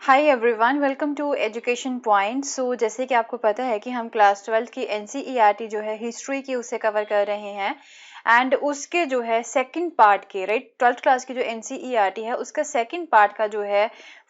Hi everyone, welcome to education point. So जैसे कि आपको पता है कि हम क्लास 12 की एनसीईआरटी जो है हिस्ट्री की उसे कवर कर रहे हैं एंड उसके जो है सेकंड पार्ट के राइट 12th क्लास की जो एनसीईआरटी है उसका सेकंड पार्ट का जो है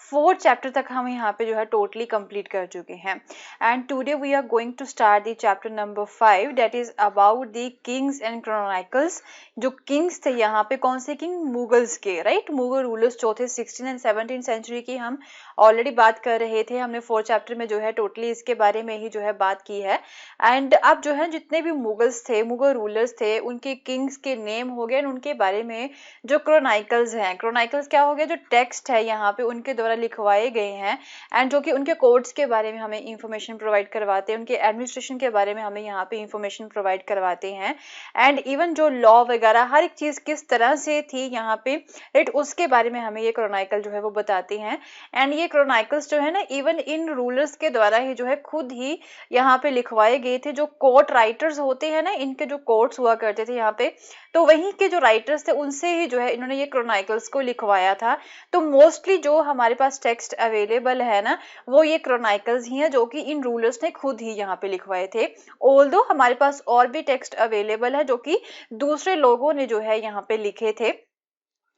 4 चैप्टर तक हम यहाँ पे जो है टोटली कंप्लीट कर चुके हैं and today we are going to start the chapter number 5 that is about the kings and chronicles. जो किंग्स थे यहाँ पे कौन से किंग, मुगल्स के राइट। मुगल रूलर्स चौथे 16 एंड 17 सेंचुरी की हम ऑलरेडी बात कर रहे थे। हमने 4 चैप्टर में जो है टोटली इसके बारे में ही जो है बात की है एंड अब जो है जितने भी मुगल्स थे, मुगल रूलर्स थे, उनके किंग्स के नेम हो गए, उनके बारे में जो क्रोनाइकल्स हैं, क्रोनाइकल्स क्या हो गया, जो टेक्स्ट है यहाँ पे उनके द्वारा लिखवाए गए हैं एंड जो कि उनके कोड्स के बारे में हमें इंफॉर्मेशन प्रोवाइड करवाते हैं, उनके एडमिनिस्ट्रेशन के बारे में हमें यहाँ पे इंफॉर्मेशन प्रोवाइड करवाते हैं एंड इवन जो लॉ वगैरह हर एक चीज किस तरह से थी यहाँ पे राइट, उसके बारे में हमें ये क्रोनाइकल जो है वो बताते हैं एंड ये क्रोनाइकल्स जो है ना इवन इन रूलर्स के द्वारा ही जो है खुद ही यहाँ पे लिखवाए गए थे। जो कोर्ट राइटर्स होते हैं ना, इनके जो कोर्ट्स हुआ करते थे यहाँ पे, तो वहीं के जो राइटर्स थे उनसे ही जो है इन्होंने ये क्रोनाइकल्स को लिखवाया था। तो मोस्टली जो हमारे पास टेक्स्ट अवेलेबल है ना वो ये क्रोनाइकल्स ही है जो कि इन रूलर्स ने खुद ही यहाँ पे लिखवाए थे। ऑल्दो हमारे पास और भी टेक्स्ट अवेलेबल है जो कि दूसरे लोगों ने जो है यहाँ पे लिखे थे,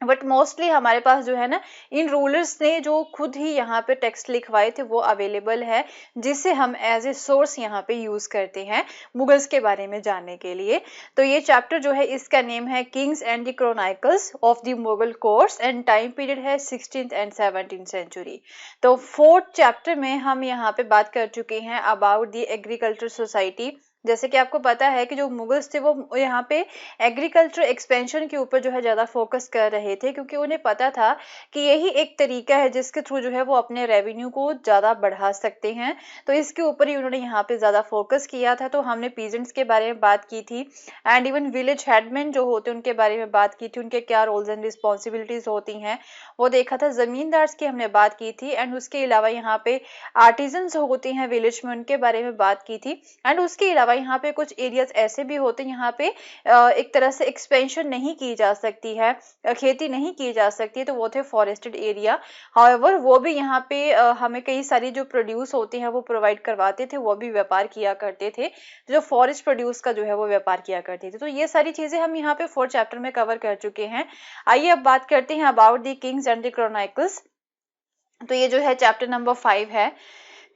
बट मोस्टली हमारे पास जो है ना इन रूलर्स ने जो खुद ही यहाँ पे टेक्स्ट लिखवाए थे वो अवेलेबल है, जिसे हम एज ए सोर्स यहाँ पे यूज करते हैं मुगल्स के बारे में जानने के लिए। तो ये चैप्टर जो है इसका नेम है kings and the chronicles of the Mughal courts and time period है 16th एंड 17th सेंचुरी। तो 4th चैप्टर में हम यहाँ पे बात कर चुके हैं अबाउट द एग्रीकल्चर सोसाइटी। जैसे कि आपको पता है कि जो मुगल्स थे वो यहाँ पे एग्रीकल्चर एक्सपेंशन के ऊपर जो है ज्यादा फोकस कर रहे थे, क्योंकि उन्हें पता था कि यही एक तरीका है जिसके थ्रू जो है वो अपने रेवेन्यू को ज्यादा बढ़ा सकते हैं। तो इसके ऊपर ही उन्होंने यहाँ पे ज्यादा फोकस किया था। तो हमने पीजेंट्स के बारे में बात की थी एंड इवन विलेज हेडमैन जो होते हैं उनके बारे में बात की थी, उनके क्या रोल्स एंड रिस्पॉन्सिबिलिटीज होती हैं वो देखा था। जमींदार्स की हमने बात की थी एंड उसके अलावा यहाँ पे आर्टिजन्स होते हैं विलेज में, उनके बारे में बात की थी एंड उसके अलावा यहाँ पे कुछ एरियाज ऐसे भी होते हैं यहाँ पे एक तरह से एक्सपेंशन नहीं की जा सकती है, खेती नहीं की जा सकती है, तो वो थे फॉरेस्टेड एरिया। हाउएवर वो भी यहाँ पे हमें कई सारी जो प्रोड्यूस होते हैं वो प्रोवाइड करवाते थे, वो भी व्यापार किया करते थे, जो फॉरेस्ट प्रोड्यूस का जो है वो व्यापार किया करते थे। तो ये सारी चीजें हम यहाँ पे 4 चैप्टर में कवर कर चुके हैं। आइए अब बात करते हैं about the kings and the chronicles. तो ये जो है चैप्टर नंबर 5 है।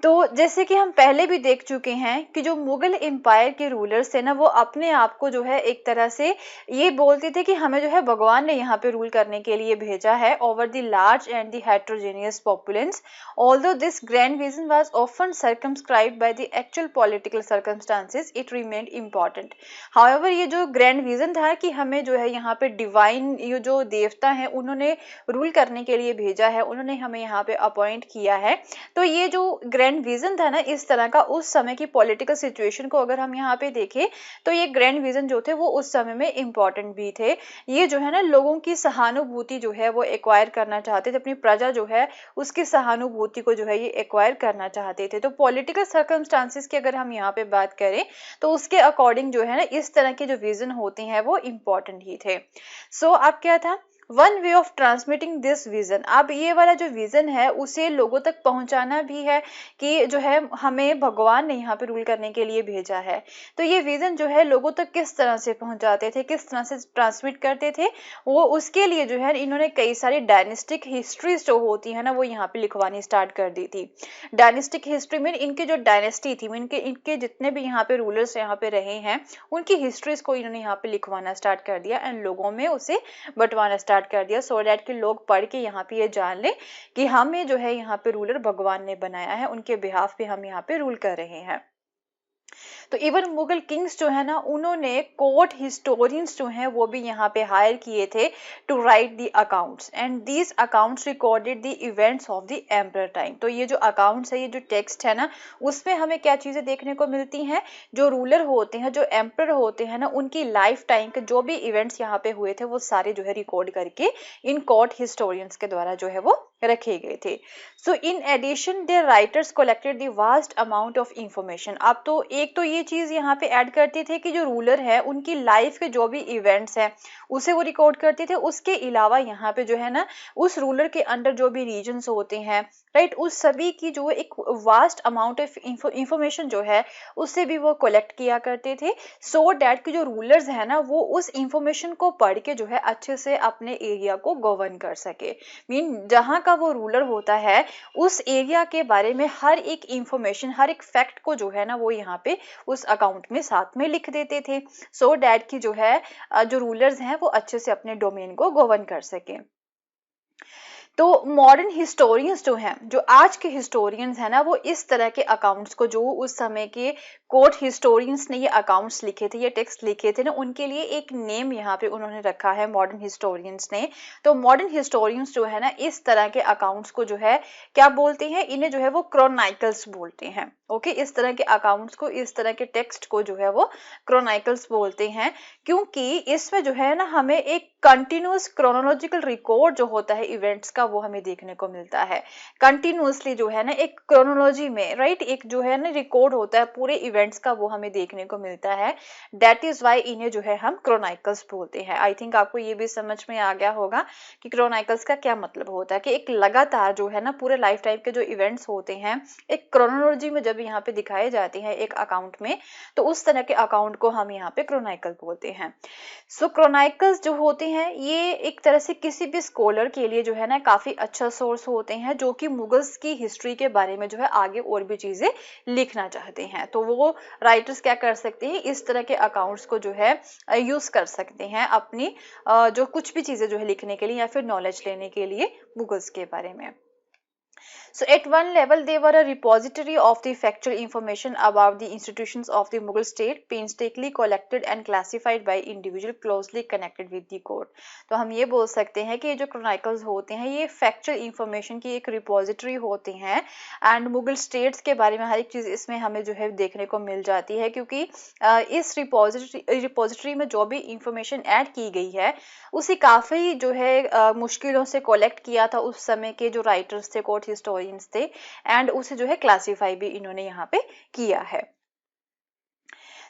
तो जैसे कि हम पहले भी देख चुके हैं कि जो मुगल एम्पायर के रूलर्स थे ना वो अपने आप को जो है एक तरह से ये बोलते थे कि हमें जो है भगवान ने यहाँ पे रूल करने के लिए भेजा है over the large and the heterogeneous populace. Although this grand vision was often circumscribed by the actual political circumstances, it remained important. However ये जो ग्रैंड विजन था कि हमें जो है यहाँ पे डिवाइन ये जो देवता है उन्होंने रूल करने के लिए भेजा है, उन्होंने हमें यहाँ पे अपॉइंट किया है। तो ये जो ग्रैंड विजन था ना इस तरह का, उस समय की पॉलिटिकल सिचुएशन को अगर हम यहाँ पे देखें तो ये ग्रैंड विजन जो थे वो उस समय में इंपॉर्टेंट भी थे। ये जो है ना लोगों की सहानुभूति जो है वो एक्वायर करना चाहते थे, अपनी प्रजा जो है उसकी सहानुभूति को जो है ये एक्वायर करना चाहते थे। तो पॉलिटिकल सर्कमस्टांसेस की अगर हम यहाँ पे बात करें तो उसके अकॉर्डिंग जो है ना इस तरह के जो विजन होते हैं वो इंपॉर्टेंट ही थे। सो अब क्या था, one way of transmitting this vision, अब ये वाला जो विजन है उसे लोगों तक पहुंचाना भी है कि जो है हमें भगवान ने यहाँ पे रूल करने के लिए भेजा है। तो ये विजन जो है लोगों तक किस तरह से पहुंचाते थे, किस तरह से ट्रांसमिट करते थे, वो उसके लिए जो है इन्होंने कई सारी डायनेस्टिक हिस्ट्रीज जो होती है ना वो यहाँ पे लिखवानी स्टार्ट कर दी थी। डायनेस्टिक हिस्ट्री में इनकी जो डायनेस्टी थी, इनके इनके जितने भी यहाँ पे रूलर्स यहाँ पे रहे हैं उनकी हिस्ट्रीज को इन्होंने यहाँ पे लिखवाना स्टार्ट कर दिया एंड लोगों में उसे बंटवाना स्टार्ट कर दिया, सो दैट कि लोग पढ़ के यहाँ पे ये जान ले कि हमें जो है यहाँ पे रूलर भगवान ने बनाया है, उनके बिहाफ पे हम यहाँ पे रूल कर रहे हैं। तो इवन मुगल किंग्स जो है ना उन्होंने कोर्ट हिस्टोरियंस जो हैं वो भी यहाँ पे हायर किए थे to write the accounts and these accounts recorded the events of the emperor time. तो ये जो अकाउंट्स है, ये जो टेक्स्ट है ना, उसमें हमें क्या चीजें देखने को मिलती हैं, जो रूलर होते हैं, जो एम्परर होते हैं ना, उनकी लाइफ टाइम के जो भी इवेंट्स यहाँ पे हुए थे वो सारे जो है रिकॉर्ड करके इन कोर्ट हिस्टोरियंस के द्वारा जो है वो रखे गए थे। So in addition their writers collected the vast amount of information. अब तो एक तो ये चीज यहाँ पे ऐड करते थे कि जो रूलर है उनकी लाइफ के जो भी इवेंट्स हैं उसे वो रिकॉर्ड करते थे। उसके अलावा यहाँ पे जो है ना उस रूलर के अंडर जो भी रीजन्स होते हैं, राइट, उस सभी की जो एक वास्ट अमाउंट ऑफ इंफॉर्मेशन जो है उससे भी वो कलेक्ट किया करते थे, सो डैट कि जो रूलर्स है ना वो उस इंफॉर्मेशन को पढ़ के जो है अच्छे से अपने एरिया को गवर्न कर सके। मीन जहाँ का वो रूलर होता है उस एरिया के बारे में हर एक इंफॉर्मेशन, हर एक फैक्ट को जो है ना वो यहाँ पे उस अकाउंट में साथ में लिख देते थे, सो डैट कि जो है जो रूलर्स हैं वो अच्छे से अपने डोमेन को गवर्न कर सके। तो मॉडर्न हिस्टोरियंस जो हैं, जो आज के हिस्टोरियंस हैं ना, वो इस तरह के अकाउंट्स को, जो उस समय के कोर्ट हिस्टोरियंस ने ये अकाउंट्स लिखे थे, ये टेक्स्ट लिखे थे ना, उनके लिए एक नेम यहाँ पे उन्होंने रखा है मॉडर्न हिस्टोरियंस ने। तो मॉडर्न हिस्टोरियंस जो है ना इस तरह के अकाउंट्स को जो है क्या बोलते हैं, इन्हें जो है वो क्रॉनिकल्स बोलते हैं। ओके, इस तरह के अकाउंट्स को, इस तरह के टेक्स्ट को जो है वो क्रॉनिकल्स बोलते हैं, क्योंकि इसमें जो है ना हमें एक कंटिन्यूअस क्रोनोलॉजिकल रिकॉर्ड जो होता है इवेंट्स का वो हमें देखने को मिलता है। कंटिन्यूअसली जो है ना एक क्रोनोलॉजी में, राइट, एक जो है ना रिकॉर्ड होता है पूरे इवेंट्स का, वो हमें देखने को मिलता है। दैट इज वाई इन्हें जो है हम क्रॉनिकल्स बोलते हैं। आई थिंक आपको ये भी समझ में आ गया होगा कि क्रॉनिकल्स का क्या मतलब होता है, कि एक लगातार जो है ना पूरे लाइफ टाइम के जो इवेंट्स होते हैं एक क्रोनोलॉजी में जब यहाँ पे दिखाए जाते हैं एक अकाउंट में, तो उस तरह के अकाउंट को हम यहाँ पे क्रॉनिकल बोलते हैं। सो क्रॉनिकल्स जो होते हैं ये एक तरह से किसी भी स्कॉलर के लिए जो है ना काफी अच्छा सोर्स होते हैं, जो कि मुगल्स की हिस्ट्री के बारे में जो है आगे और भी चीजें लिखना चाहते हैं, तो वो राइटर्स क्या कर सकते हैं, इस तरह के अकाउंट्स को जो है यूज कर सकते हैं अपनी जो कुछ भी चीजें जो है लिखने के लिए या फिर नॉलेज लेने के लिए मुगल्स के बारे में। So at one level, they were a repository of the factual information about the institutions of the Mughal state, painstakingly collected and classified by individual closely connected with the court. तो हम ये बोल सकते हैं कि ये जो chronicles होते हैं ये factual information की एक repository होते हैं, and मुगल states के बारे में हर एक चीज़ इसमें हमें जो है देखने को मिल जाती है, क्योंकि इस repository में जो भी information ऐड की गई है उसे काफ़ी जो है मुश्किलों से कलेक्ट किया था उस समय के जो राइटर्स थे, कोर्ट हिस्टोरियंस थे, एंड उसे जो है क्लासीफाई भी इन्होंने यहाँ पे किया है।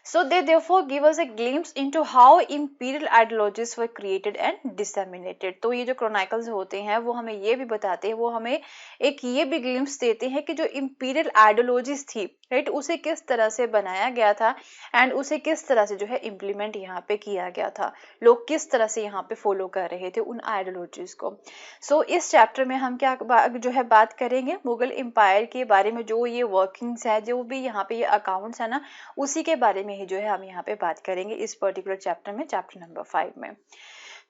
So they therefore give us a glimpse into how imperial ideologies were created and disseminated. तो ये जो chronicles होते हैं वो हमें ये भी बताते हैं, वो हमें एक ये भी glimpse देते हैं कि जो imperial ideologies थी, राइट, उसे किस तरह से बनाया गया था एंड उसे किस तरह से जो है इम्प्लीमेंट यहाँ पे किया गया था, लोग किस तरह से यहाँ पे फॉलो कर रहे थे उन आइडियोलॉजीज को। सो इस चैप्टर में हम क्या जो है बात करेंगे मुगल एम्पायर के बारे में, जो ये वर्किंग्स है, जो भी यहाँ पे ये अकाउंट्स है ना, उसी के बारे में ही जो है हम यहाँ पे बात करेंगे इस पर्टिकुलर चैप्टर में, चैप्टर नंबर 5 में।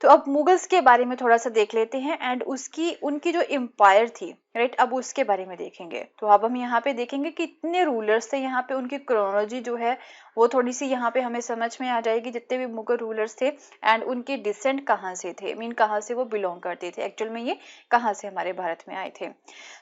तो अब मुगल्स के बारे में थोड़ा सा देख लेते हैं एंड उनकी जो एम्पायर थी, राइट, अब उसके बारे में देखेंगे। तो अब हम यहाँ पे देखेंगे कि कितने रूलर्स थे यहाँ पे, उनकी क्रोनोलॉजी जो है वो थोड़ी सी यहाँ पे हमें समझ में आ जाएगी, जितने भी मुगल रूलर्स थे एंड उनके डिसेंट कहाँ से थे, मीन कहाँ से वो बिलोंग करते थे, एक्चुअल में ये कहाँ से हमारे भारत में आए थे।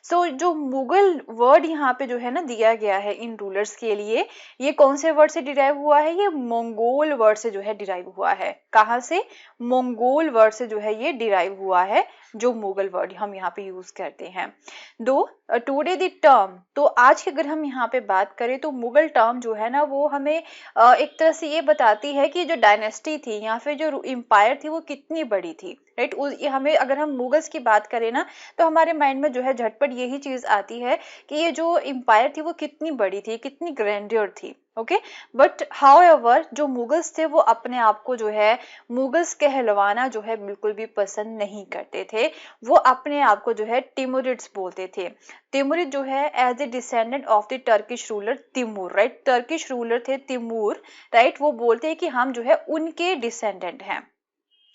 सो जो मुगल वर्ड यहाँ पे जो है ना दिया गया है इन रूलर्स के लिए, ये कौन से वर्ड से डिराइव हुआ है, ये मंगोल वर्ड से जो है डिराइव हुआ है। कहाँ से, मंगोल वर्ड से जो है ये डिराइव हुआ है, जो मुगल वर्ड हम यहाँ पे यूज करते हैं। दो टुडे द टर्म, तो आज की अगर हम यहाँ पे बात करें तो मुगल टर्म जो है ना वो हमें एक तरह से ये बताती है कि जो डायनेस्टी थी या फिर जो एम्पायर थी वो कितनी बड़ी थी, राइट। हमें अगर हम मुगल्स की बात करें ना तो हमारे माइंड में जो है झटपट यही चीज आती है कि ये जो एम्पायर थी वो कितनी बड़ी थी, कितनी ग्रैंडियर थी। ओके, बट हाउएवर जो मुगल्स थे वो अपने आप को जो है मुगल्स कहलवाना जो है बिल्कुल भी पसंद नहीं करते थे, वो अपने आप को जो है टिमुरिड्स बोलते थे। तिमुरिद जो है as a descendant of the Turkish ruler Timur, right, Turkish ruler थे तिमूर, राइट, वो बोलते हैं कि हम जो है उनके डिसेंडेंट हैं।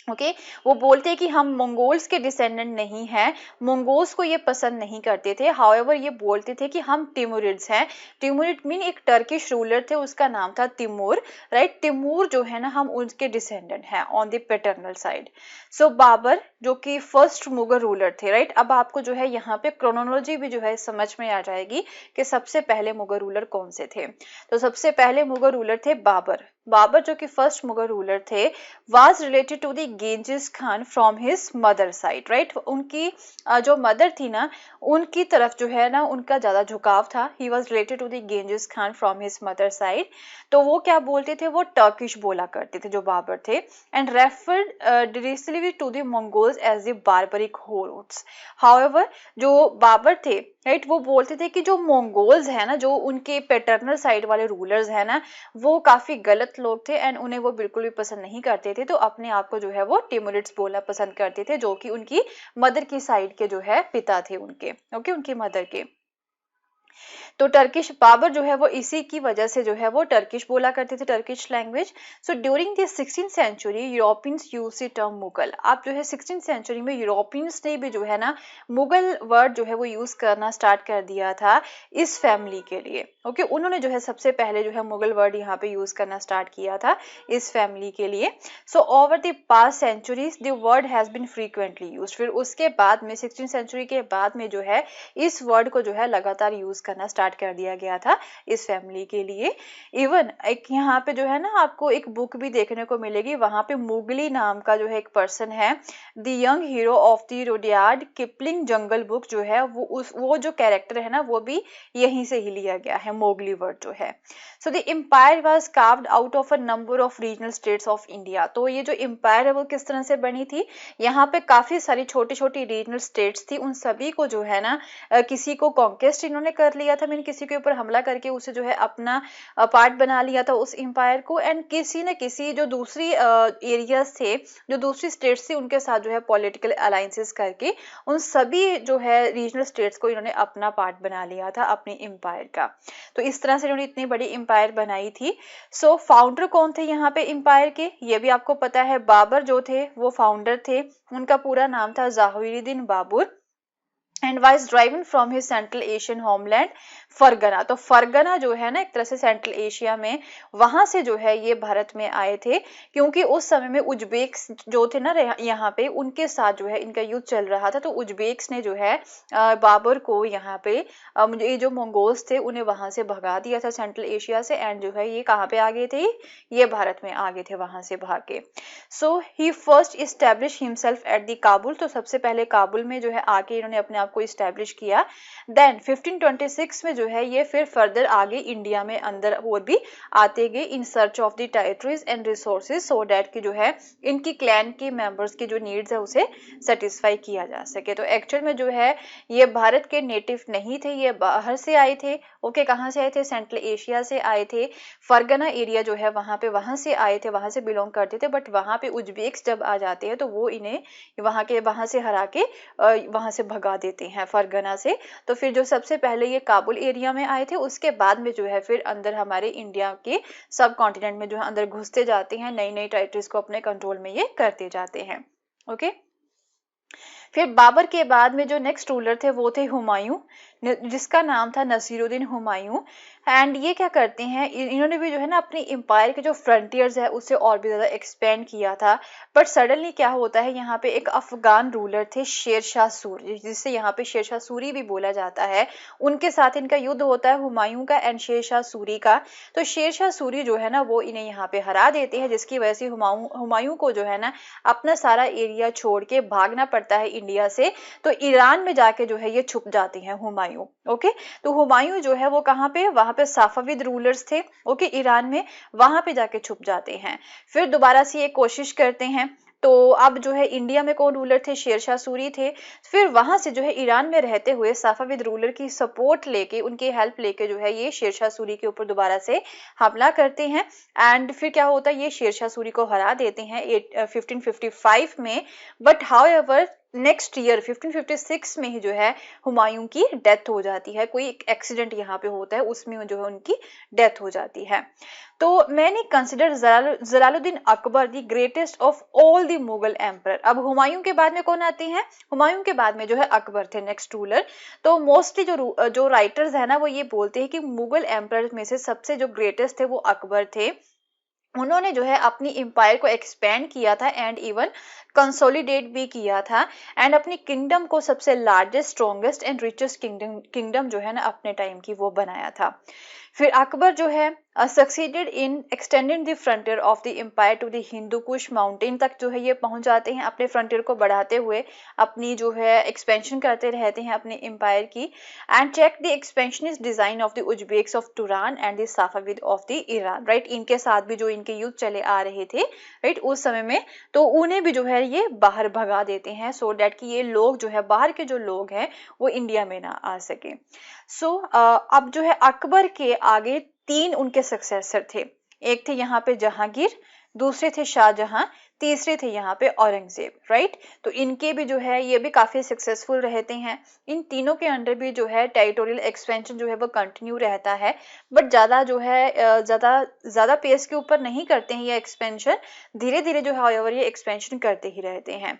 ओके, वो बोलते हैं कि हम मंगोल्स के डिसेंडेंट नहीं हैं, मंगोल्स को ये पसंद नहीं करते थे, हाउएवर ये बोलते थे कि हम टिमुरिड्स हैं। टिमुरिड मीन एक टर्किश रूलर थे, उसका नाम था तिमूर, राइट, तिमूर जो है ना हम उनके डिसेंडेंट हैं ऑन द पैटर्नल साइड। सो बाबर जो कि फर्स्ट मुगल रूलर थे, राइट, अब आपको जो है यहाँ पे क्रोनोलॉजी भी जो है समझ में आ जाएगी कि सबसे पहले मुगल रूलर कौन से थे। तो सबसे पहले मुगल रूलर थे बाबर। बाबर जो कि फर्स्ट मुगल रूलर थे was related to the Genghis Khan from his mother side, right. उनकी जो मदर थी ना, उनकी तरफ जो है ना उनका ज्यादा झुकाव था। He was related to the Genghis Khan from his mother side. तो वो क्या बोलते थे, वो टर्किश बोला करते थे जो बाबर थे, and referred directly to the Mongols as the barbaric hordes. However जो बाबर थे, राइट, वो बोलते थे कि जो मंगोल्स है ना, जो उनके पैटर्नल साइड वाले रूलर्स है ना, वो काफी गलत लोग थे एंड उन्हें वो बिल्कुल भी पसंद नहीं करते थे। तो अपने आप को जो है वो टिमुरिड्स बोलना पसंद करते थे, जो कि उनकी मदर की साइड के जो है पिता थे उनके, ओके, उनकी मदर के। तो टर्किश बाबर जो है वो इसी की वजह से जो है वो टर्किश बोला करते थे, Turkish language. So during the 16th century Europeans use the term Mughal. आप जो है 16th सेंचुरी में यूरोपियंस ने भी जो है ना मुगल वर्ड जो है वो यूज करना स्टार्ट कर दिया था इस फैमिली के लिए, ओके। उन्होंने जो है सबसे पहले जो है मुगल वर्ड यहाँ पे यूज करना स्टार्ट किया था इस फैमिली के लिए। So over the past centuries the word has been frequently use. फिर उसके बाद में 16th सेंचुरी के बाद में जो है इस वर्ड को जो है लगातार यूज करना स्टार्ट कर दिया गया था इस फैमिली के लिए। इवन एक यहाँ पे जो है ना आपको एक बुक भी देखने को मिलेगी, वहां पे मोगली नाम का जो है एक पर्सन है, the young hero of the Rudyard Kipling jungle book जो है वो जो कैरेक्टर है ना वो भी यहीं से ही लिया गया है, मोगली वर्ड जो है। So the empire was carved out of a number of regional states of India. तो ये जो एम्पायर है वो किस तरह से बनी थी, यहाँ पे काफी सारी छोटी छोटी रीजनल स्टेट्स थी, उन सभी को जो है ना किसी को कॉन्केस्ट इन्होंने कर लिया था, मैंने किसी के ऊपर हमला करके उसे जो है अपना पार्ट बना लिया था उस एम्पायर को, एंड किसी न किसी जो दूसरी एरियाज थे, जो दूसरी स्टेट्स थी, उनके साथ जो है पॉलिटिकल अलायंसेस करके उन सभी जो है रीजनल स्टेट्स को इन्होंने अपना पार्ट बना लिया था अपने एम्पायर का। तो इस तरह से इन्होंने इतनी बड़ी एम्पायर बनाई थी। सो फाउंडर कौन थे यहाँ पे एम्पायर के, ये भी आपको पता है, बाबर जो थे वो फाउंडर थे। उनका पूरा नाम था Jahangiruddin Babur and was driven from his central Asian homeland Fergana. तो फरगना जो है ना एक तरह से सेंट्रल एशिया में, वहां से जो है ये भारत में आए थे, क्योंकि उस समय में उज्बेक्स जो थे ना यहाँ पे, उनके साथ जो है इनका युद्ध चल रहा था। तो उज्बेक्स ने जो है बाबर को यहाँ पे ये जो मंगोल्स थे उन्हें वहां से भगा दिया था सेंट्रल एशिया से, एंड जो है ये कहाँ पे आ गए थे, ये भारत में आ गए थे वहां से भाग के। So he first establish himself at the Kabul. तो सबसे पहले काबुल में जो है आके इन्होंने अपने आप को इस्टेब्लिश किया। देन 1526 में जो है ये फिर फर्दर आगे इंडिया में अंदर और भी आते गए in search of the territories and resources, so that कि जो है इनकी क्लैन के मेंबर्स की जो नीड्स है उसे सेटिस्फाई किया जा सके। तो एक्चुअल में जो है ये भारत के नेटिव नहीं थे, ये बाहर से आए थे, ओके। कहाँ से आए थे, सेंट्रल एशिया से आए थे, फरगना एरिया जो है वहां पे, वहां से आए थे, वहां से बिलोंग करते थे। बट वहां पे उज्बेक्स जब आ जाते हैं तो वो इन्हें वहां से हरा के वहां से भगा देते हैं फरगना से। तो फिर जो सबसे पहले ये काबुल एरिया में आए थे, उसके बाद में जो है फिर अंदर हमारे इंडिया के सब कॉन्टिनेंट में जो है अंदर घुसते जाते हैं, नई नई टेरिटरीज को अपने कंट्रोल में ये करते जाते हैं, ओके। फिर बाबर के बाद में जो नेक्स्ट रूलर थे वो थे हुमायूं, जिसका नाम था नसीरुद्दीन हुमायूं। एंड ये क्या करते हैं, इन्होंने भी जो है ना अपने एम्पायर के जो फ्रंटियर्स है उससे और भी ज्यादा एक्सपेंड किया था। बट सडनली क्या होता है, यहाँ पे एक अफगान रूलर थे शेरशाह सूरी, जिससे यहाँ पे शेरशाह सूरी भी बोला जाता है, उनके साथ इनका युद्ध होता है हुमायूं का एंड शेरशाह सूरी का। तो शेरशाह सूरी जो है ना वो इन्हें यहाँ पे हरा देते हैं, जिसकी वजह से हुमायूं को जो है ना अपना सारा एरिया छोड़ के भागना पड़ता है इंडिया से। तो ईरान में जाके जो है ये छुप जाते हैं हुमायूं, ओके। तो हुमायूं जो है वो कहाँ पे, वहां पे साफाविद रूलर्स थे, ओके, ईरान में, वहां पे जाके छुप जाते हैं। फिर दोबारा से ये कोशिश करते हैं। तो अब जो है इंडिया में कौन रूलर थे, शेरशाह सूरी थे। फिर वहां से जो है ईरान में रहते हुए साफाविद रूलर की सपोर्ट लेके, उनकी हेल्प लेके जो है ये शेरशाह सूरी के ऊपर दोबारा से हमला करते हैं। एंड फिर क्या होता है, ये शेरशाह सूरी को हरा देते हैं 1555 में। बट हाउएवर नेक्स्ट ईयर 1556 में ही जो है हुमायूं की डेथ हो जाती है, कोई एक्सीडेंट यहाँ पे होता है, उसमें जो है उनकी डेथ हो जाती है। तो मैंने consider Jalaluddin Akbar the greatest of all the Mughal emperor. अब हुमायूं के बाद में कौन आते हैं, हुमायूं के बाद में जो है अकबर थे नेक्स्ट रूलर। तो मोस्टली जो राइटर्स है ना वो ये बोलते हैं कि मुगल एम्पर में से सबसे जो ग्रेटेस्ट थे वो अकबर थे। उन्होंने जो है अपनी एम्पायर को एक्सपेंड किया था एंड इवन कंसोलिडेट भी किया था एंड अपनी किंगडम को सबसे largest, strongest and richest kingdom जो है ना अपने टाइम की वो बनाया था। फिर अकबर जो है succeeded in extending the frontier of the empire to the Hindu Kush mountain तक जो है ये पहुंच जाते हैं, अपने फ्रंटियर को बढ़ाते हुए अपनी जो है एक्सपेंशन करते रहते हैं अपने एम्पायर की। And check the expansionist design of the Uzbeks of Turan and the Safavid of the Iran, right. इनके साथ भी जो इनके युद्ध चले आ रहे थे, राइट, उस समय में, तो उन्हें भी जो है ये बाहर भगा देते हैं सो दैट कि ये लोग जो है बाहर के जो लोग हैं वो इंडिया में ना आ सके। सो अब जो है अकबर के आगे 3 उनके सक्सेसर थे। एक थे यहाँ पे जहांगीर, दूसरे थे शाहजहां, तीसरे थे यहाँ पे औरंगजेब, राइट। तो इनके भी जो है ये भी काफी सक्सेसफुल रहते हैं। इन तीनों के अंडर भी जो है टेरिटोरियल एक्सपेंशन जो है वो कंटिन्यू रहता है, बट ज्यादा जो है ज्यादा पेस के ऊपर नहीं करते हैं ये एक्सपेंशन, धीरे धीरे जो है ये एक्सपेंशन करते ही रहते हैं।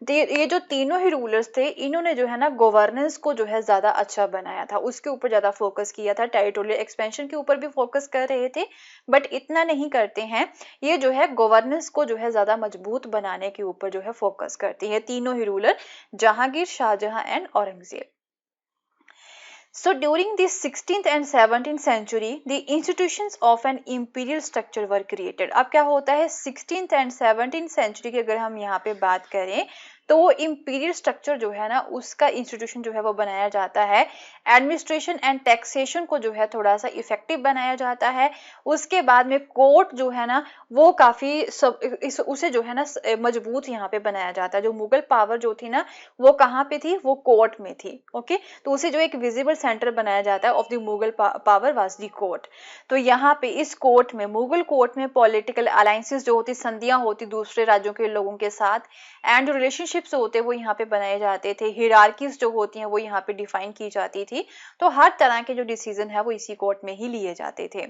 ये जो तीनों ही रूलर्स थे इन्होंने जो है ना गवर्नेंस को जो है ज्यादा अच्छा बनाया था, उसके ऊपर ज्यादा फोकस किया था, टेरिटोरियल एक्सपेंशन के ऊपर भी फोकस कर रहे थे बट इतना नहीं करते हैं। ये जो है गवर्नेंस को जो है ज्यादा मजबूत बनाने के ऊपर जो है फोकस करती है तीनों ही ruler, Jahangir, Shahjahan and Aurangzeb. So during the 16th and 17th century, the institutions of an imperial structure were created. अब क्या होता है 16th and 17th century की अगर हम यहाँ पे बात करें तो वो इंपीरियल स्ट्रक्चर जो है ना उसका इंस्टीट्यूशन जो है वो बनाया जाता है। एडमिनिस्ट्रेशन एंड टैक्सेशन को जो है थोड़ा सा इफेक्टिव बनाया जाता है। उसके बाद में कोर्ट जो है ना वो काफी उसे जो है ना मजबूत यहाँ पे बनाया जाता है। जो मुगल पावर जो थी ना वो कहाँ पे थी, वो कोर्ट में थी, ओके। तो उसे जो एक विजिबल सेंटर बनाया जाता है of the Mughal power was the court. तो यहाँ पे इस कोर्ट में, मुगल कोर्ट में पॉलिटिकल अलायंसेस जो होती, संधियां होती दूसरे राज्यों के लोगों के साथ, एंड जो रिलेशनशिप्स होते वो यहाँ पे बनाए जाते थे, हिरार्कीज जो होती हैं वो यहाँ पे डिफाइन की जाती थी। तो हर तरह के जो डिसीजन है वो इसी कोर्ट में ही लिए जाते थे।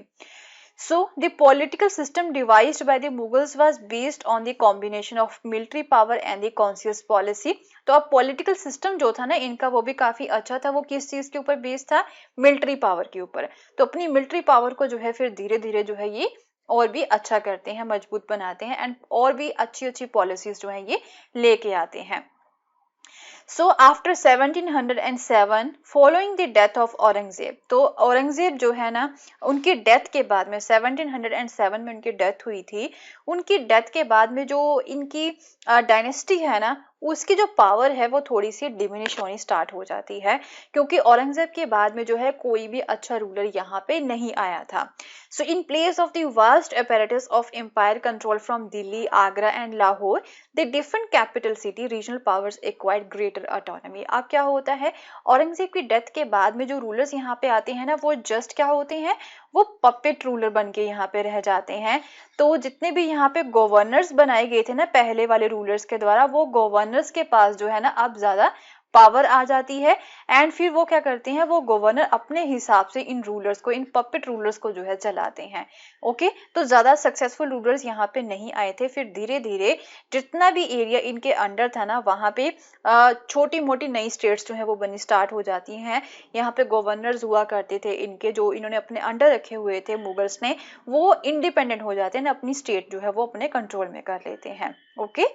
So the political system devised by the Mughals was based on the combination of military power and the conscious policy. तो अब political system जो था ना इनका वो भी काफी अच्छा था। वो किस चीज के ऊपर बेस्ड था, मिलिट्री पावर के ऊपर। तो अपनी मिलिट्री पावर को जो है फिर धीरे धीरे जो है ये और भी अच्छा करते हैं, मजबूत बनाते हैं एंड और भी अच्छी अच्छी पॉलिसीज जो है ये लेके आते हैं। So after 1707 following the death of Aurangzeb, तो औरंगजेब जो है ना उनकी डेथ के बाद में 1707 में उनकी डेथ हुई थी। उनकी डेथ के बाद में जो इनकी डायनेस्टी है ना उसकी जो पावर है वो थोड़ी सी डिमिनिश होनी स्टार्ट हो जाती है, क्योंकि औरंगजेब के बाद में जो है कोई भी अच्छा रूलर यहाँ पे नहीं आया था। So in place of the vast apparatus of empire control from Delhi, Agra and Lahore, the different capital city regional powers acquired greater autonomy। अब क्या होता है औरंगजेब की डेथ के बाद में जो रूलर्स यहाँ पे आते हैं ना वो जस्ट क्या होते हैं, वो पपेट रूलर बन के यहाँ पे रह जाते हैं। तो जितने भी यहाँ पे गवर्नर्स बनाए गए थे ना पहले वाले रूलर्स के द्वारा, वो गवर्नर्स के पास जो है ना अब ज्यादा पावर आ जाती है एंड फिर वो क्या करते हैं, वो गवर्नर अपने हिसाब से इन रूलर्स को, इन पपेट रूलर्स को जो है चलाते हैं, ओके। तो ज्यादा सक्सेसफुल रूलर्स यहाँ पे नहीं आए थे। फिर धीरे धीरे जितना भी एरिया इनके अंडर था ना वहां पे छोटी मोटी नई स्टेट्स जो है वो बनी स्टार्ट हो जाती हैं। यहाँ पे गवर्नर्स हुआ करते थे इनके, जो इन्होंने अपने अंडर रखे हुए थे मुगल्स ने, वो इंडिपेंडेंट हो जाते हैं ना, अपनी स्टेट जो है वो अपने कंट्रोल में कर लेते हैं, ओके।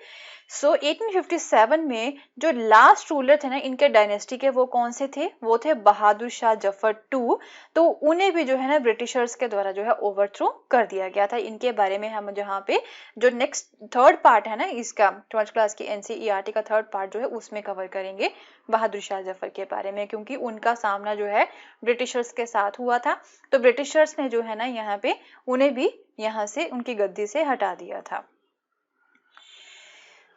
सो 1857 में जो लास्ट रूलर थे ना इनके डायनेस्टी के, वो कौन से थे, वो थे बहादुर शाह जफर टू। तो उन्हें भी जो है ना ब्रिटिशर्स के द्वारा जो है ओवरथ्रो कर दिया गया था। इनके बारे में हम जहाँ पे जो नेक्स्ट थर्ड पार्ट है ना इसका 12th क्लास की NCERT का थर्ड पार्ट जो है उसमें कवर करेंगे बहादुर शाह जफर के बारे में, क्योंकि उनका सामना जो है ब्रिटिशर्स के साथ हुआ था। तो ब्रिटिशर्स ने जो है ना यहाँ पे उन्हें भी यहाँ से उनकी गद्दी से हटा दिया था।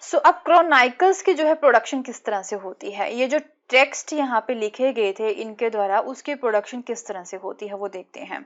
सो अब क्रॉनिकल्स की जो है प्रोडक्शन किस तरह से होती है, ये जो टेक्स्ट यहाँ पे लिखे गए थे इनके द्वारा उसकी प्रोडक्शन किस तरह से होती है वो देखते हैं।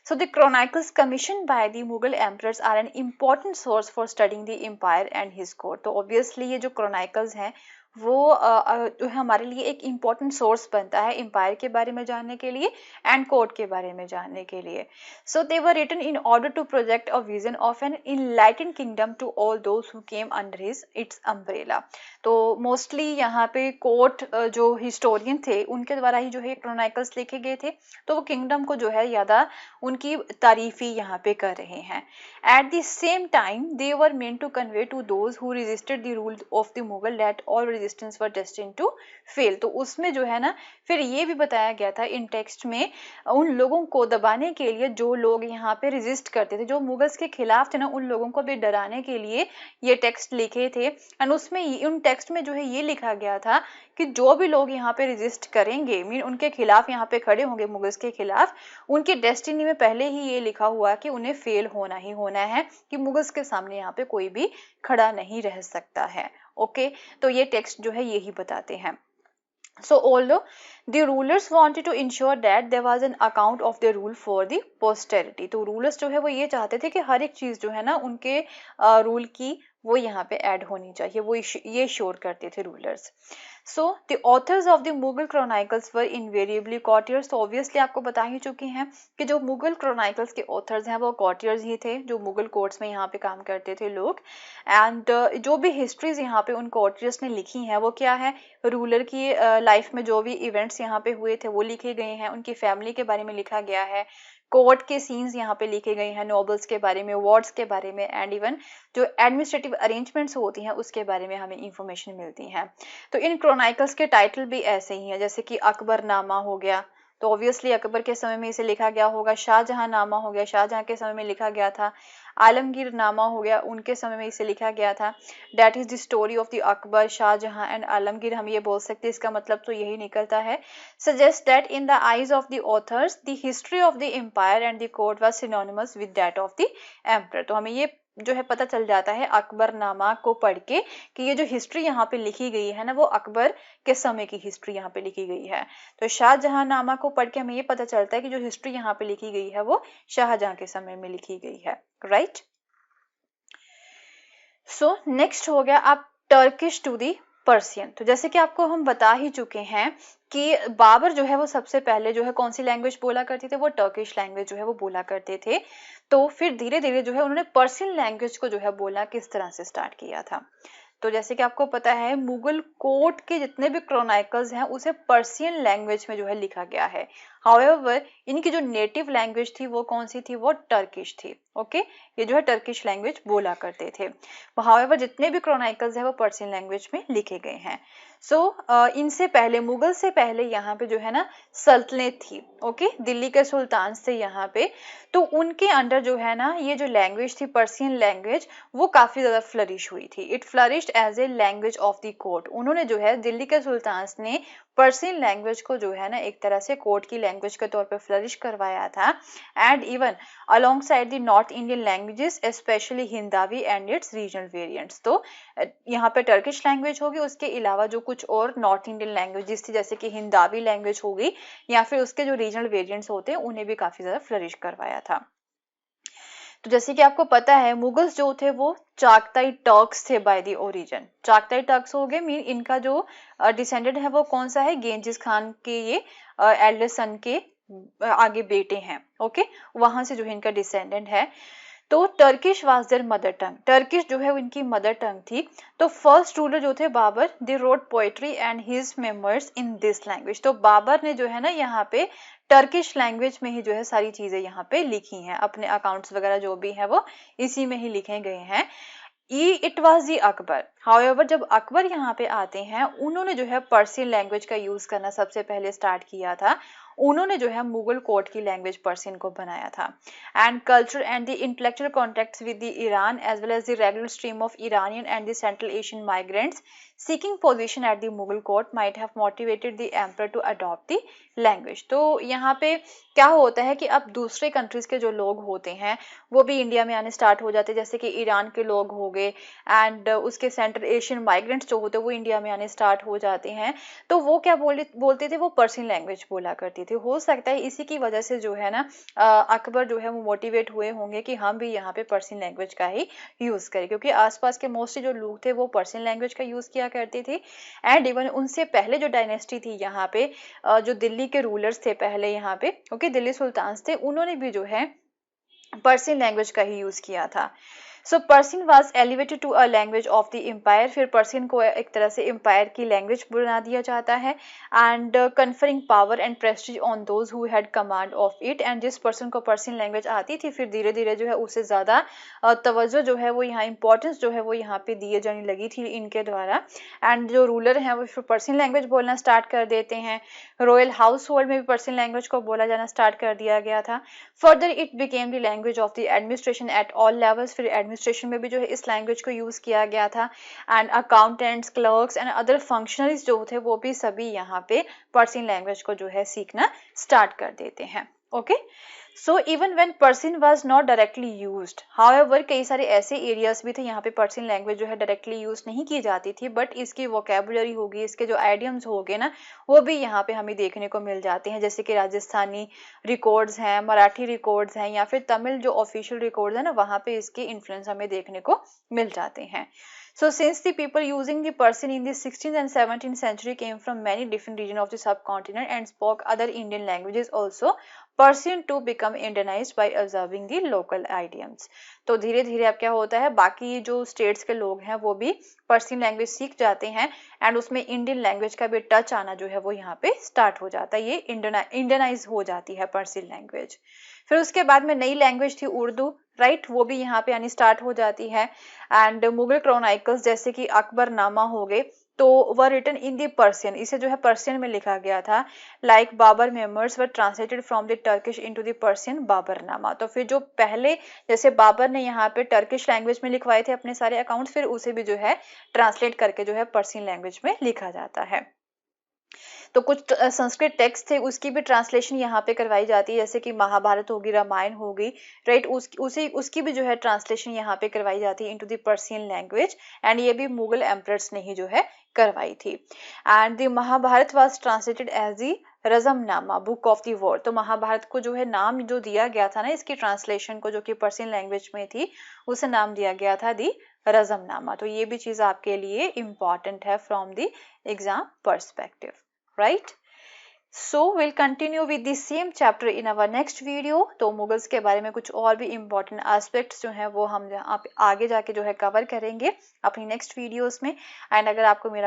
So the chronicles commission by the Mughal emperors are an important source for studying the empire and his court. तो ऑब्वियसली ये जो क्रॉनिकल्स हैं वो जो है हमारे लिए एक इम्पॉर्टेंट सोर्स बनता है एम्पायर के बारे में जानने के लिए एंड कोर्ट के बारे में जानने के लिए. So they were written in order to project a vision of an enlightened kingdom to all those who came under his its umbrella. तो मोस्टली यहाँ पे कोर्ट जो हिस्टोरियन थे उनके द्वारा ही जो है क्रोनिकल्स लिखे गए थे. तो वो किंगडम को जो है ज़्यादा उनकी तारीफ ही यहाँ पे कर रहे हैं. At the same time they were meant to convey to those who resisted the rule of the Mughal that all resistance were destined to fail. तो उसमें जो है ना फिर ये भी बताया गया था इन टेक्स्ट में उन लोगों को दबाने के लिए जो लोग यहाँ पे रेजिस्ट करते थे, जो मुगल्स के खिलाफ थे ना, उन लोगों को भी डराने के लिए ये टेक्स्ट लिखे थे. एंड उसमें उन टेक्स्ट में जो है ये लिखा गया था कि जो भी लोग यहाँ पे रेजिस्ट करेंगे, मीन उनके खिलाफ यहाँ पे खड़े होंगे मुगल्स के खिलाफ, उनकी डेस्टिनी में पहले ही ये लिखा हुआ कि उन्हें फेल होना ही होना है, कि मुगल्स के सामने यहाँ पे कोई भी खड़ा नहीं रह सकता है. ओके, तो ये टेक्स्ट जो है यही बताते हैं. So although the rulers wanted to ensure that there was an account of their rule for the posterity, तो rulers जो है वो ये चाहते थे कि हर एक चीज जो है ना उनके रूल की वो यहाँ पे ऐड होनी चाहिए, वो ये श्योर करते थे rulers. So the author's of the Mughal chronicles were invariably कॉटियर्स. तो ऑब्वियसली आपको बता ही चुकी हैं कि जो मुगल क्रॉनिकल्स के ऑथर्स हैं वो कॉटियर्स ही थे, जो मुगल कोर्ट्स में यहाँ पे काम करते थे लोग. एंड जो भी हिस्ट्रीज यहाँ पे उन कॉटियर्स ने लिखी हैं वो क्या है, रूलर की लाइफ में जो भी इवेंट्स यहाँ पे हुए थे वो लिखे गए हैं, उनकी फैमिली के बारे में लिखा गया है, कोर्ट के सीन्स यहाँ पे लिखे गए हैं, नोबल्स के बारे में, वार्ड्स के बारे में, एंड इवन जो एडमिनिस्ट्रेटिव अरेंजमेंट्स होती हैं उसके बारे में हमें इंफॉर्मेशन मिलती है. तो इन क्रॉनिकल्स के टाइटल भी ऐसे ही हैं, जैसे कि अकबरनामा हो गया, तो ऑब्वियसली अकबर के समय में इसे लिखा गया होगा. शाहजहां नामा हो गया, शाहजहां के समय में लिखा गया था. आलमगीर नामा हो गया, उनके समय में इसे लिखा गया था. That is the story of the Akbar, Shahjahan and Alamgir. हम ये बोल सकते हैं, इसका मतलब तो यही निकलता है. Suggest that in the eyes of the authors the history of the empire and the court was synonymous with that of the emperor. तो हमें ये जो है पता चल जाता है अकबरनामा को पढ़ के कि ये जो हिस्ट्री यहाँ पे लिखी गई है ना वो अकबर के समय की हिस्ट्री यहाँ पे लिखी गई है. तो शाहजहां नामा को पढ़ के हमें ये पता चलता है कि जो हिस्ट्री यहाँ पे लिखी गई है वो शाहजहां के समय में लिखी गई है. राइट. सो नेक्स्ट हो गया आप टर्किश टू दी पर्सियन. तो जैसे कि आपको हम बता ही चुके हैं कि बाबर जो है वो सबसे पहले जो है कौन सी लैंग्वेज बोला करते थे, वो टर्किश लैंग्वेज जो है वो बोला करते थे. तो फिर धीरे धीरे जो है उन्होंने पर्सियन लैंग्वेज को जो है बोलना किस तरह से स्टार्ट किया था. तो जैसे कि आपको पता है मुगल कोर्ट के जितने भी क्रॉनिकल्स हैं उसे पर्सियन लैंग्वेज में जो है लिखा गया है. हाउएवर इनकी जो नेटिव लैंग्वेज थी वो कौन सी थी, वो टर्किश थी. ओके, ये जो है टर्किश लैंग्वेज बोला करते थे. हाउएवर जितने भी क्रॉनिकल्स है वो पर्सियन लैंग्वेज में लिखे गए हैं. सो इनसे पहले, मुगल से पहले यहाँ पे जो है ना सल्तनत थी. ओके, दिल्ली के सुल्तान थे यहाँ पे. तो उनके अंडर जो है ना ये जो लैंग्वेज थी पर्सियन लैंग्वेज वो काफी ज्यादा फ्लरिश हुई थी. It flourished as a language of the court. उन्होंने जो है दिल्ली के सुल्तान ने पर्सियन लैंग्वेज को जो है ना एक तरह से कोर्ट की लैंग्वेज के तौर पे फ्लरिश करवाया था. And even alongside the north Indian languages specially Hindavi and its regional variants. तो यहाँ पे टर्किश लैंग्वेज होगी, उसके अलावा जो कुछ और नॉर्थ इंडियन लैंग्वेजेस थी जैसे कि हिंदावी लैंग्वेज हो गई या फिर उसके जो रीजनल वेरिएंट्स होते हैं उन्हें भी काफी ज्यादा फ्लरिश करवाया था. तो जैसे कि आपको पता है मुगल्स जो थे वो चागताई टर्क्स थे by the origin. Chagatai Turks हो गए, मीन इनका जो डिसेंडेंट है वो कौन सा है, गेंजिस खान के ये एल्डर सन के आगे बेटे हैं. ओके, वहां से जो है इनका डिसेंडेंट है. तो Turkish was there mother tongue. Turkish जो है इनकी मदर टंग थी. तो फर्स्ट रूलर जो थे Babur, they wrote poetry and his memoirs in this language. तो बाबर ने जो है ना यहाँ पे टर्किश लैंग्वेज में ही जो है सारी चीजें यहाँ पे लिखी हैं, अपने अकाउंट्स वगैरह जो भी है वो इसी में ही लिखे गए हैं. It was the Akbar. However जब अकबर यहाँ पे आते हैं उन्होंने जो है पर्सियन लैंग्वेज का यूज करना सबसे पहले स्टार्ट किया था. उन्होंने जो है मुगल कोर्ट की लैंग्वेज पर्सियन को बनाया था. And culture and the intellectual contacts with the Iran as well as the regular stream of Iranian and the Central Asian migrants seeking position at the Mughal court might have motivated the emperor to adopt the language. तो यहाँ पे क्या होता है कि अब दूसरे countries के जो लोग होते हैं वो भी इंडिया में आने स्टार्ट हो जाते हैं, जैसे कि ईरान के लोग हो गए एंड उसके सेंट्रल एशियन माइग्रेंट्स जो होते हैं वो इंडिया में आने स्टार्ट हो जाते हैं. तो वो क्या बोलते थे, वो पर्सियन लैंग्वेज बोला करते जाती थी। हो सकता है इसी की वजह से जो है ना अकबर जो है वो मोटिवेट हुए होंगे कि हम भी यहाँ पे पर्शियन लैंग्वेज का ही यूज करें, क्योंकि आसपास के मोस्टली जो लोग थे वो पर्शियन लैंग्वेज का यूज किया करते थे। एंड इवन उनसे पहले जो डायनेस्टी थी यहाँ पे, जो दिल्ली के रूलर्स थे पहले यहाँ पे, क्योंकि दिल्ली सुल्तान थे, उन्होंने भी जो है पर्शियन लैंग्वेज का ही यूज किया था। So Persian was elevated to a language of the empire. फिर पर्शियन को एक तरह से एम्पायर की लैंग्वेज बना दिया जाता है, and conferring power and Prestige on those who had command of it. And जिस पर्सन को पर्शियन लैंग्वेज आती थी फिर धीरे धीरे जो है उससे ज़्यादा तवज्जो जो है वो यहाँ इंपॉर्टेंस जो है वो यहाँ पे दिए जाने लगी थी इनके द्वारा। एंड जो रूलर हैं वो फिर पर्शियन लैंग्वेज बोलना स्टार्ट कर देते हैं। रॉयल हाउस होल्ड में भी पर्शियन लैंग्वेज को बोला जाना स्टार्ट कर दिया गया था। Further it became the language of the administration at all levels. फिर एडमिनिस्ट्रेशन में भी जो है इस लैंग्वेज को यूज किया गया था। And accountants, clerks and other functionaries जो थे वो भी सभी यहाँ पे पर्शियन लैंग्वेज को जो है सीखना स्टार्ट कर देते हैं। Okay, so even when Persian was not directly used, however कई सारे ऐसे एरियाज भी थे यहाँ पे पर्शियन लैंग्वेज जो है डायरेक्टली यूज नहीं की जाती थी, बट इसकी वोकेबुलरी होगी, इसके जो आइडियम्स होंगे ना वो भी यहाँ पे हमें देखने को मिल जाते हैं। जैसे कि राजस्थानी रिकॉर्ड्स हैं, मराठी रिकॉर्ड्स हैं, या फिर तमिल जो ऑफिशियल रिकॉर्ड्स है ना वहाँ पे इसके इन्फ्लुएंस हमें देखने को मिल जाते हैं। So since the people using the Persian in the 16th and 17th century came from many different regions of the subcontinent and spoke other Indian languages also, Persian too become Indianized by observing the local idioms. तो धीरे धीरे अब क्या होता है, बाकी जो states के लोग हैं वो भी पर्शियन लैंग्वेज सीख जाते हैं, एंड उसमें इंडियन लैंग्वेज का भी टच आना जो है वो यहाँ पे स्टार्ट हो जाता है। ये इंडियनाइज हो जाती है पर्शियन लैंग्वेज। फिर उसके बाद में नई लैंग्वेज थी उर्दू, राइट, वो भी यहाँ पे आनी स्टार्ट हो जाती है। एंड मुगल क्रॉनिकल्स जैसे कि अकबरनामा हो गए तो वह रिटन इन दी पर्शियन, इसे जो है पर्शियन में लिखा गया था। Like Babur memoirs were translated from the Turkish into the Persian Baburnama. तो फिर जो पहले जैसे बाबर ने यहाँ पे टर्किश लैंग्वेज में लिखवाए थे अपने सारे अकाउंट्स, फिर उसे भी जो है ट्रांसलेट करके जो है पर्शियन लैंग्वेज में लिखा जाता है। तो कुछ संस्कृत टेक्स्ट थे उसकी भी ट्रांसलेशन यहाँ पे करवाई जाती है, जैसे कि महाभारत होगी, रामायण होगी, राइट, उसकी भी जो है ट्रांसलेशन यहाँ पे करवाई जाती है into the Persian language. And ये भी मुगल एम्परर्स ने ही जो है करवाई थी। And the Mahabharata was translated as the Razmnama, book of the war. तो महाभारत को जो है नाम जो दिया गया था ना इसकी ट्रांसलेशन को, जो कि पर्शियन लैंग्वेज में थी, उसे नाम दिया गया था दी रजमनामा। तो ये भी चीज आपके लिए इंपॉर्टेंट है from the exam perspective, right? So we'll continue with the same chapter in our next video। तो मुगल्स के बारे में कुछ और भी important aspects जो हैं वो हम आगे जाके जो है कवर करेंगे अपनी नेक्स्ट वीडियोस में। एंड अगर आपको मेरा